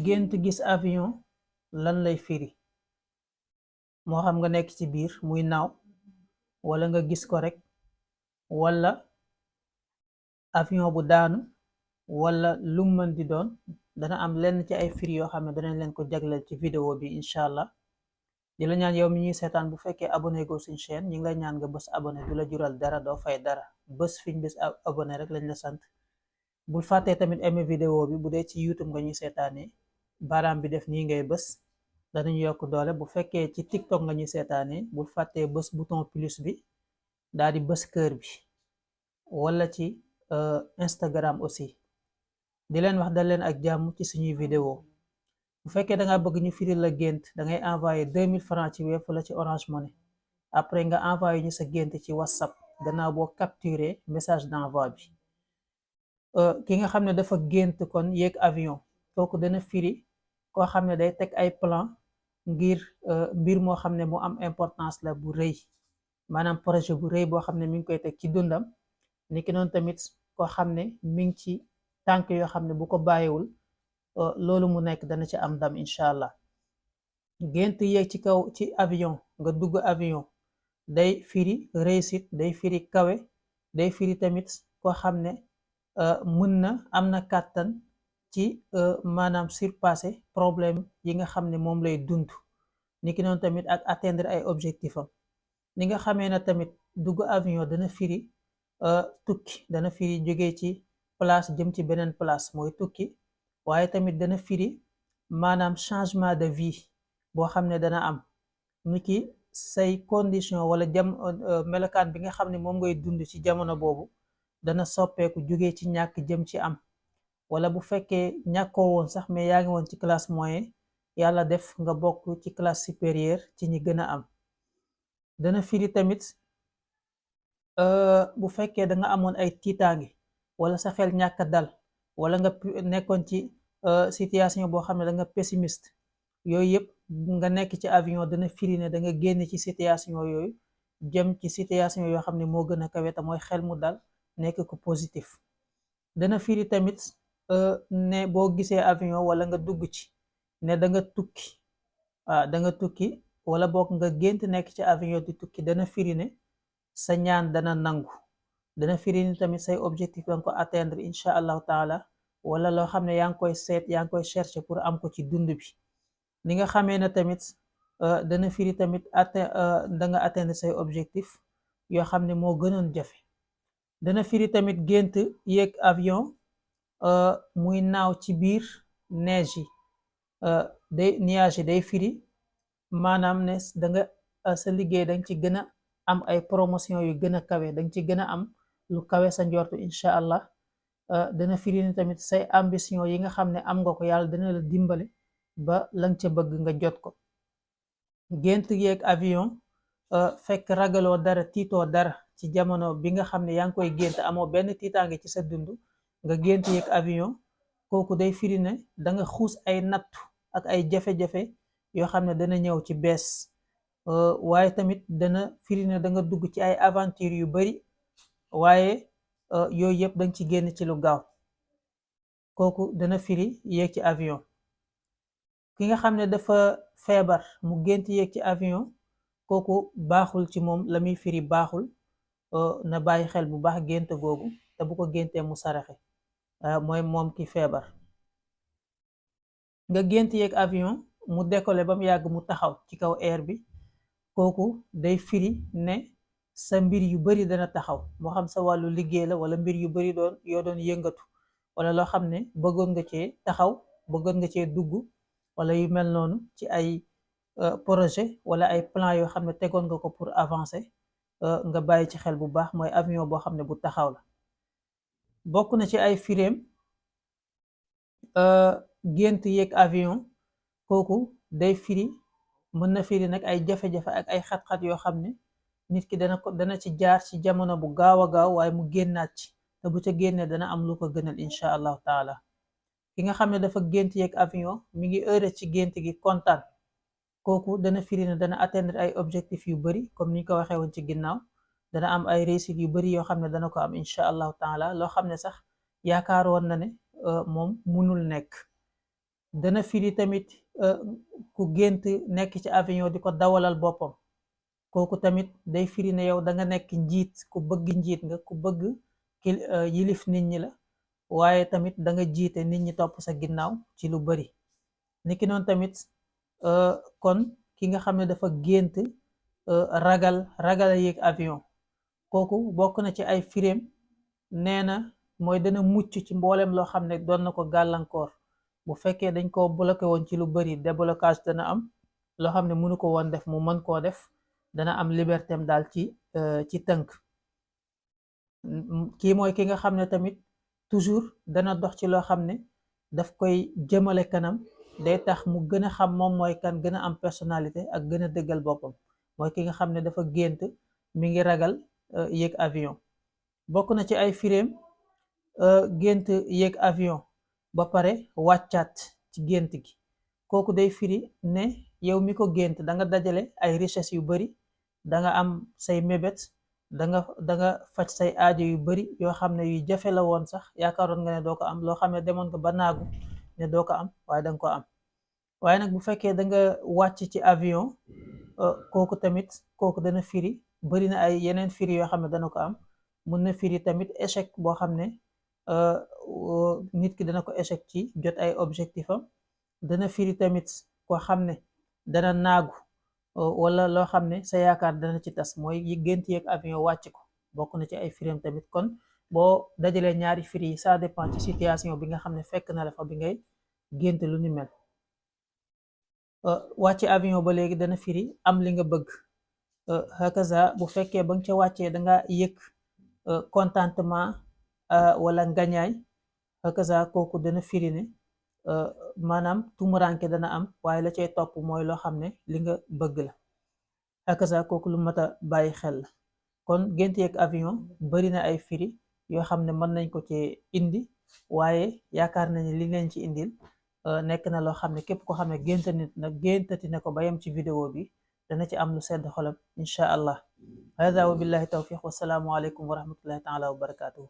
gént gis avion lan lay firi moo xam nga nekk ci biir muy naaw wala nga gis ko rek wala avion bu daanu wala lu mën di doon dana am lenn ci ay firi yoo xam ne danañ leen ko jagleel ci vidéo bi incha allah di la ñaan yow mi ñuy seetaan bu fekkee abonné go suñ chaîne ñi ngi lay ñaan nga bës abonné du la jural dara doo fay dara bës fiñ bës abonné rek lañ la sant bul fàttee tamit aimé vidéo bi bu dee ci YouTube nga ñuy seetaanee baaraam bi def nii ngay bës danañu yokk doole bu fekkee ci TikTok nga ñuy seetaanee bul fàttee bës bouton plus bi daal di bës kër bi wala ci Instagram aussi di leen wax dal leen ak jàmm ci suñuy vidéo bu fekkee da nga bëgg ñu firil la gént da ngay envoyé 2000 francs ci Wave wala ci Orange Money après nga envoyé ñu sa gént ci WhatsApp gannaaw boo capturé message d'envoi bi ki nga xam ne dafa gént kon yéeg avion kooku dana firi koo xam ne day teg ay plan ngir mbir moo xam ne mu am importance la bu rëy maanaam projet bu rëy boo xam ne mi ngi koy teg ci dundam niki noonu tamit koo xam ne mi ngi ci tànk yoo xam ne bu ko bàyyiwul loolu mu nekk dana ci am ndam incha allah gént yéeg ci kaw ci avion nga dugg avion day firi réussite day firi kawe day firi tamit koo xam ne mën na am na kàttan ci maanaam surpasser problème yi nga xam ne moom lay dund niki noonu tamit ak atteindre ay objectif am ni nga xamee na tamit dugg avion dana firi tukki dana firi jóge ci place jëm ci beneen place mooy tukki waaye tamit dana firi maanaam changement de vie boo xam ne dana am niki say condition wala melokaan bi nga xam ne moom ngay dund ci jamono boobu dana soppeeku jóge ci ñàkk jëm ci am wala bu fekkee ñàkkoo woon sax mais yaa ngi woon ci classe moyen yàlla def nga bokk ci classe supérieure ci ñi gën a am dana firi tamit bu fekkee da nga amoon ay tiitaange wala sa xel ñàkk dal wala nga nekkoon ci situation boo xam ne da nga pessimiste yooyu yëpp nga nekk ci avion dana firi ne da nga génn ci situation yooyu jëm ci situation yoo xam ne moo gën a kawe te mooy xel mu dal nekk ko positif dana firi tamit ne boo gisee avion wala nga dugg ci ne da nga tukki da nga tukki wala boog nga gént nekk ci avion di tukki dana firi ne sa ñaan dana nangu dana firi ni tamit say objectif danga ko atteindre incha allahu taala wala loo xam ne yaa ngi koy seet yaa ngi koy chercher pour am ko ci dund bi ni nga xamee ne tamit dana firi tamit da nga atteindre say objectif yoo xam ne moo gënoon jafe dana firi tamit gént yéeg avion muy naaw ci biir neige yi day nuage yi day firi maanaam ne da nga sa liggéey danga ci gën a am ay promotion yu gën a kawe danga ci gën a am lu kawe sa njortu incha allah dana firi ni tamit say ambition yi nga xam ne am nga ko yàlla dana la dimbale ba lang ca bëgg nga jot ko gént yeeg avion fekk ragaloo dara tiitoo dara ci jamono bi nga xam ne yaa ngi koy gént amoo benn tiitaange ci sa dund nga gént yeeg avion kooku day firi ne da nga xuus ay nattu ak ay jafe-jafe yoo xam ne dana ñëw ci bees waaye tamit dana firi ne da nga dugg ci ay aventure yu bari waaye yooyu yëpp danga ci génn ci lu gaaw kooku dana firi yéeg ci avion ki nga xam ne dafa feebar mu gént yéeg ci avion kooku baaxul ci moom la muy firi baaxul na bàyyi xel bu baax gént googu te bu ko géntee mu saraxe mooy moom ki feebar nga gént yéeg avion mu décoller ba mu yàgg mu taxaw ci kaw air bi kooku day firi ne sa mbir yu bari dana taxaw moo xam sa wàllu liggéey la wala mbir yu bari yoo doon yëngatu wala loo xam ne bëggoon nga cee taxaw bëggoon nga cee dugg wala yu mel noonu ci ay projet wala ay plan yoo xam ne tegoon nga ko pour avancer nga bàyyi ci xel bu baax mooy avion boo xam ne bu taxaw la bokk na ci ay firéem gént yéeg avion kooku day firi mën na firi nag ay jafe-jafe ak ay xat-xat yoo xam ne nit ki dana ci jaar ci jamono bu gaaw a gaaw waaye mu génnaat ci te bu ca génnee dana am lu ko gënal incha allahu taala ki nga xam ne dafa gént yeeg avion mi ngi heure ci gént gi kontaan kooku dana firi ne dana atteindre ay objectifs yu bari comme ni ñu ko waxee woon ci ginnaaw dana am ay réussite yu bari yoo xam ne dana ko am incha allahu taala loo xam ne sax yaakaar woon na ne moom munul nekk dana firi tamit ku gént nekk ci avion di ko dawalal boppam, kooku tamit day firi ne yow da nga nekk njiit, ku bëgg njiit nga, ku bëgg yilif nit ñi la, waaye tamit da nga jiite nit ñi topp sa ginnaaw ci lu bari. niki noonu tamit kon ki nga xam ne dafa gént ragal a yéeg avion, kooku bokk na ci ay firéem, nee na mooy dana mucc ci mboolem loo xam ne doon na ko gàllankoor. bu fekkee dañ ko bloqué woon ci lu bari, déblocage dana am, loo xam ne mënu ko woon def mu mën koo def, dana am liberté am daal ci tënk. kii mooy ki nga xam ne tamit toujours dana dox ci loo xam ne daf koy jëmale kanam, day tax mu gën a xam moom mooy kan, gën a am personnalité ak gën a dëggal boppam. mooy ki nga xam ne dafa gént mi ngi ragal yéeg avion. bokk na ci ay firéem gént yéeg avion ba pare wàccaat ci gént gi, kooku day firi ne yow mi ko gént da nga dajale ay richesse yu bari, da nga am say mébét, da nga faj say aajo yu bari yoo xam ne yu jafe la woon sax, yaakaaroon nga ne doo ko am, loo xam ne demoon nga ba naagu ne doo ko am, waaye danga ko am. waaye nag bu fekkee da nga wàcc ci avion, kooku tamit kooku dana firi, bari na ay yeneen firi yoo xam ne dana ko am. mun na firi tamit échec boo xam ne nit ki dana ko échec ci jot ay objectif am. dana firi tamit koo xam ne dana naagu, wala loo xam ne sa yaakaar dana ci tas, mooy gént yeeg avion wàcc ko, bokk na ci ay firim tamit. kon boo dajalee ñaari firi yi, ça dépend ci situation bi nga xam ne fekk na la fa bi ngay gént lu ni mel. wàcc avion ba léegi dana firi am li nga bëgg, hakaza bu fekkee ba nga ca wàccee danga yëg contentement wala ngañaay, hakaza kooku dana firi ne maanaam tumuranke dana am, waaye la cay topp mooy loo xam ne li nga bëgg la. hakaza kooku lu mat a bàyyi xel la. kon gént yeeg avion bari na ay firi yoo xam ne mën nañ ko ci indi, waaye yaakaar nañ li leen ci indil nekk na loo xam ne képp ko xam ne géntati na ko ba yem ci vidéo bi dana ci am lu sedd xolam insha allah. hada wa billahi tawfiq, wasalaamu aleykum wa rahmatullahi taala wa barakatuhu.